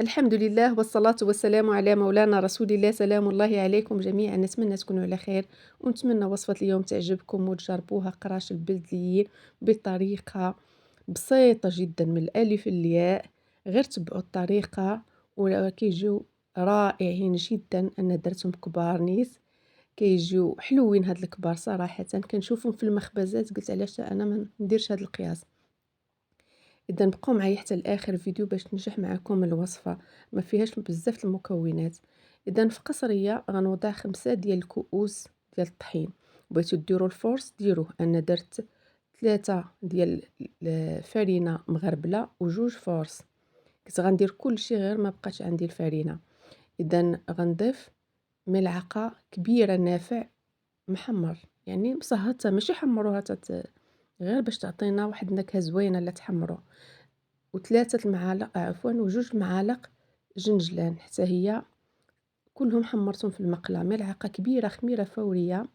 الحمد لله والصلاة والسلام على مولانا رسول الله، سلام الله عليكم جميعا. نتمنى تكونوا على خير، ونتمنى وصفة اليوم تعجبكم وتجربوها قراش البلديين بطريقة بسيطة جدا من الألف للياء. غير تبعوا الطريقة وكيجيو رائعين جدا. أنا درتهم كبار نيس، كيجيو حلوين هاد الكبار صراحة. كنشوفهم في المخبزات قلت علاش أنا ما نديرش هاد القياس. إذا بقاو معايا حتى لآخر الفيديو باش تنجح معاكم الوصفة، ما فيهاش بزاف المكونات. إذا في قصرية غنوضع 5 ديال الكؤوس ديال الطحين. بغيتو ديروا الفورس ديروه، أنا درت 3 ديال الفرينة مغربلة وجوج فورس. كنت غندير كلشي غير ما بقاتش عندي الفرينة. إذا غنضيف ملعقة كبيرة نافع محمر، يعني مصهطة ماشي حمروها غير باش تعطينا واحد النكهة زوينة لا تحمرو. و3 المعالق وجوج معالق جنجلان حتى هي كلهم حمرتهم في المقلة. ملعقة كبيرة خميرة فورية.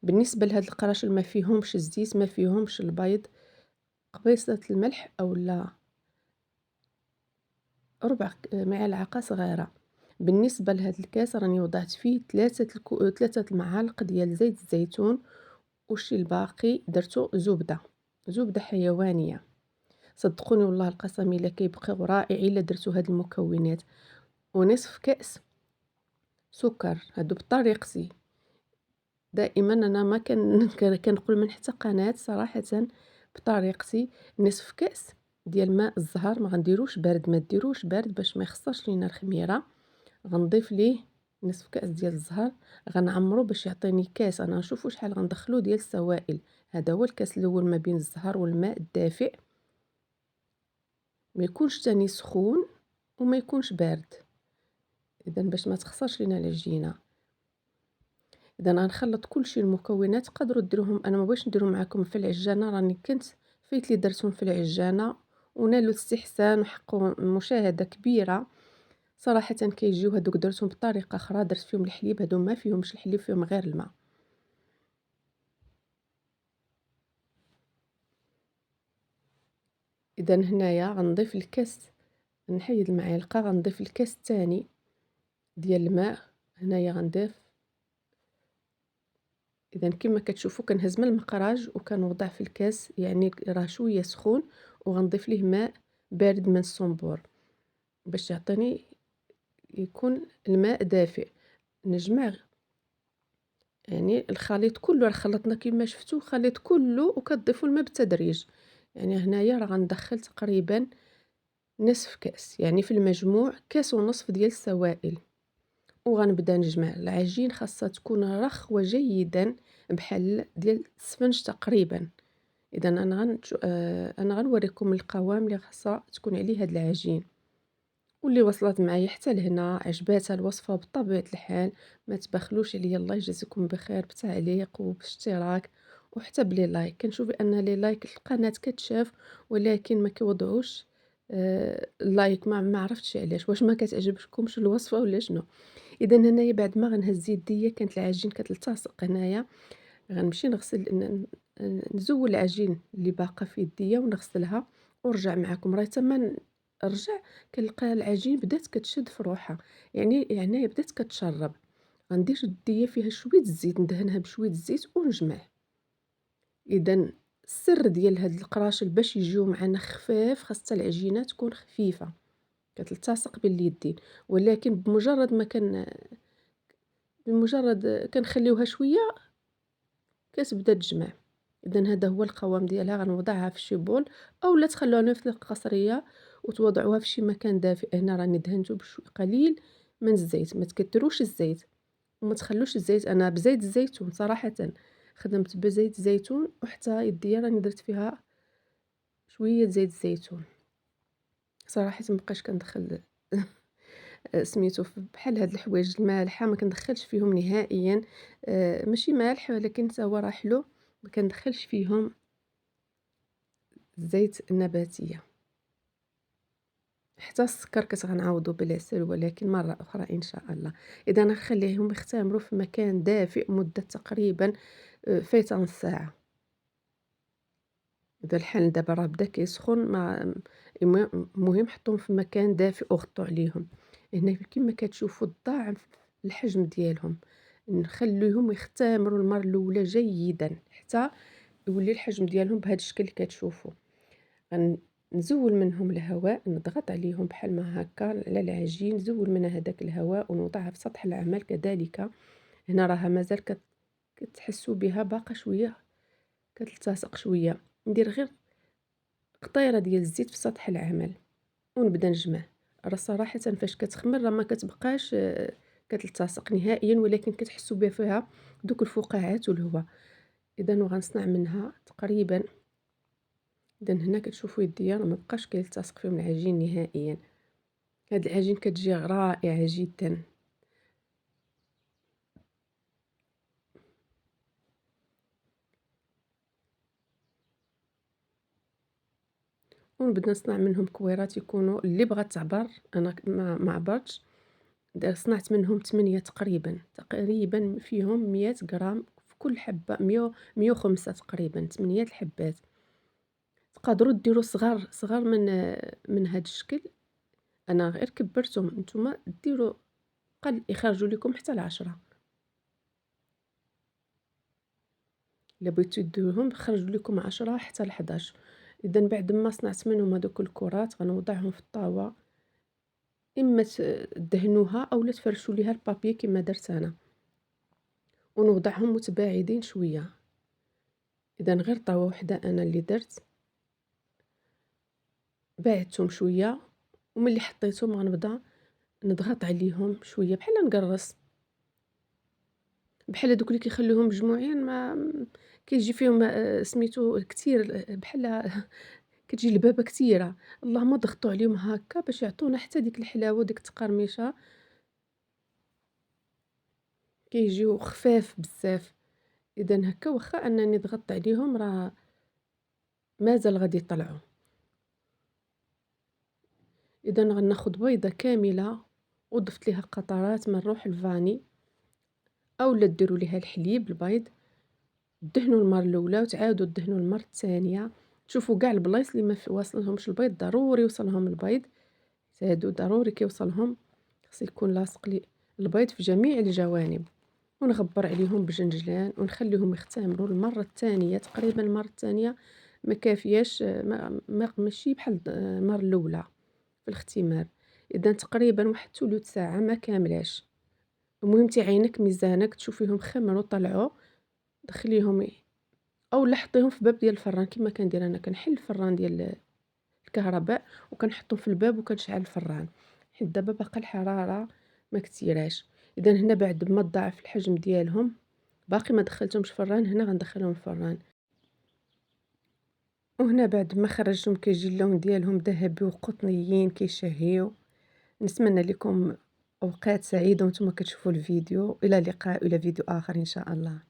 بالنسبة لهاد القراشل ما فيهمش الزيت ما فيهمش البيض، قبيصة الملح أو لا ربع معلقة صغيرة. بالنسبة لهاد الكاس راني وضعت فيه 3 المعالق ديال زيت الزيتون، وشي الباقي درتو زبدة حيوانية. صدقوني والله القسم الا كيبقاو رائعين الا درتو هاد المكونات. ونصف كأس سكر، هادو بطريقتي. دائما انا ما كنقول من حتى قناة صراحة، بطريقتي. نصف كأس ديال ماء الزهر، ما غنديروش بارد، ما ديروش بارد باش ما يخسرش لينا الخميرة. غنضيف ليه نصف كأس ديال الزهر، غنعمرو باش يعطيني كاس. انا نشوفو شحال غندخلو ديال السوائل. هذا هو الكاس الاول ما بين الزهر والماء الدافئ، ما يكونش تاني سخون وما يكونش بارد، اذا باش ما تخسرش لينا العجينه. اذا غنخلط كلشي المكونات. تقدروا ديروهم، انا ما بغيتش نديرهم معكم في العجانه، راني كنت فايت لي درتهم في العجانه ونالوا استحسان وحققوا مشاهده كبيره صراحه. كيجيو هذوك درتهم بطريقه اخرى، درت فيهم الحليب، هادو ما فيهمش الحليب، فيهم غير الماء. اذا هنايا غنضيف الكاس، نحيد المعلقه، غنضيف الكاس الثاني ديال الماء. هنايا غنضيف، اذا كما كتشوفوا كنهز من المقراج وكنوضع في الكاس، يعني راه شويه سخون، وغنضيف ليه ماء بارد من الصنبور باش يعطيني يكون الماء دافئ. نجمع يعني الخليط كله، راه خلطنا كما شفتوا خليط كله، وكتضيفوا الماء بالتدريج. يعني هنايا راه غندخل تقريبا نصف كاس، يعني في المجموع كاس ونصف ديال السوائل. وغنبدا نجمع العجين، خاصها تكون رخوه جيدا بحال ديال السفنج تقريبا. اذا انا غنوريكم القوام اللي خاصها تكون عليه هاد العجين. واللي وصلت معايا حتى لهنا عجباتها الوصفه بطبيعه الحال، ما تبخلوش عليا. الله يجازيكم بخير بتعليق وباشتراك وحتى بلي لايك. كنشوف ان لي لايك القناه كتشاف، ولكن ما كيوضعوش اللايك. ما عرفتش علاش، واش ما كتعجبكمش الوصفه ولا شنو؟ اذا هنايا بعد ما غنهز يديا كانت العجين كتلتصق هنايا، غنمشي نغسل نزول العجين اللي باقا في يديا ونغسلها ونرجع معكم. راه تما نرجع كنلقى العجين بدات كتشد في روحها، يعني بدات كتشرب. غندير يديا فيها شويه الزيت، ندهنها بشويه الزيت ونجمع. اذا السر ديال هاد القراشل باش يجيو معنا خفاف، خاصة العجينه تكون خفيفه كتلتصق باليدين. ولكن بمجرد كنخليوها شويه كتبدا تجمع. اذا هذا هو القوام ديالها. غنوضعها في شي بول، اولا تخلوها في القصريه وتوضعوها في شي مكان دافئ. هنا راني دهنته بشوي قليل من الزيت، ما تكثروش الزيت وما تخلوش الزيت. انا بزيت الزيتون صراحه، خدمت بزيت الزيتون، وحتى يديا راني درت فيها شويه زيت الزيتون. صراحه مبقاش كندخل سميتو بحال هاد الحوايج المالحه ما كندخلش فيهم نهائيا. ماشي مالح ولكن حتى هو راه حلو، ما كندخلش فيهم الزيت النباتيه. حتى السكر غنعوضو بالعسل، ولكن مره اخرى ان شاء الله. اذا نخليهم يختمروا في مكان دافئ مده تقريبا فايته نص ساعه. إذا الحال دابا راه بدا كيسخن ما المهم حطوهم في مكان دافئ وغطّوا عليهم. هنا كيما كتشوفوا ضاعف الحجم ديالهم، نخليوهم يختمروا المرة الأولى جيدًا حتى يولي الحجم ديالهم بهذا الشكل اللي كتشوفوا. نزوّل منهم الهواء، نضغط عليهم بحال ما هكا على العجين، نزوّل منها هذاك الهواء ونوضعها في سطح العمل كذلك. هنا راها مازال كتحسوا بها باقا شوية كتلتصق شوية، ندير غير قطيرة ديال الزيت في سطح العمل ونبدا نجمع. راه صراحةً فاش كتخمر راه ما كتبقاش كتلتصق نهائيًا، ولكن كتحسوا بها فيها دوك الفقاعات والهواء. إذًا وغنصنع منها تقريبًا. إذًا هنا كتشوفوا يديا راه ما بقاش كيلتصق فيهم العجين نهائيًا. هاد العجين كتجي رائعة جدًا. ونبدا نصنع منهم كويرات يكونوا اللي بغات تعبر. أنا ما عبرتش، صنعت منهم 8 تقريبًا، تقريبًا فيهم 100 غرام في كل حبة، 105 تقريبًا، 8 الحبات. تقدروا ديروا صغار من هاد الشكل. أنا غير كبّرتهم، نتوما ديروا قل يخرجوا لكم حتى ل10. إلا بغيتو ديروهم خرجوا لكم 10 حتى ل11. إذًا بعد ما صنعت منهم هادوك الكرات غنوضعهم في الطاوة، إما دهنوها أولا تفرشوا ليها البابي كيما درت أنا، ونوضعهم متباعدين شوية. إذًا غير طاوة وحدة أنا اللي درت، باعدتهم شوية وملي حطيتهم غنبدا نضغط عليهم شوية بحال نقرص، بحال هادوك اللي كيخليوهم مجموعين ما كيجي فيهم سميتو كتير بحال كتجي لبابة كتيرة. اللهم ضغطوا عليهم هكا باش يعطونا حتى ديك الحلاوة وديك التقرميشة، كيجيو خفاف بزاف. إذًا هكا واخا أنني ضغطت عليهم راه مازال غادي يطلعوا. إذًا غناخد بيضة كاملة وضفت ليها قطرات من روح الفاني أولا ديروا ليها الحليب البيض، دهنوا المرة الأولى وتعاودوا دهنوا المرة الثانية. شوفوا كاع البلايص اللي ما واصلهمش البيض ضروري يوصلهم البيض، هادو ضروري كيوصلهم، خص يكون لاصق البيض في جميع الجوانب. ونغبّر عليهم بجنجلان ونخليهم يختمروا المرة الثانية. تقريبًا المرة الثانية ما كافياش، ماشي بحال المرة الأولى في الاختمار. إذا تقريبًا واحد تلت ساعة ما كاملاش. المهم تعينك ميزانك تشوفيهم خمروا طلعوا، دخليهم أولا حطيهم في باب ديال الفران كيما كندير أنا. كنحل الفران ديال الكهرباء وكنحطهم في الباب وكنشعل الفران، حيت دابا باقا الحرارة ما كتيراش. إذا هنا بعد ما ضاعف الحجم ديالهم باقي ما دخلتهمش الفران، هنا غندخلهم الفران. وهنا بعد ما خرجتهم كيجي اللون ديالهم ذهبي وقطنيين كيشهيو. نتمنى لكم أوقات سعيدة وانتم كتشوفوا الفيديو. إلى اللقاء إلى فيديو آخر إن شاء الله.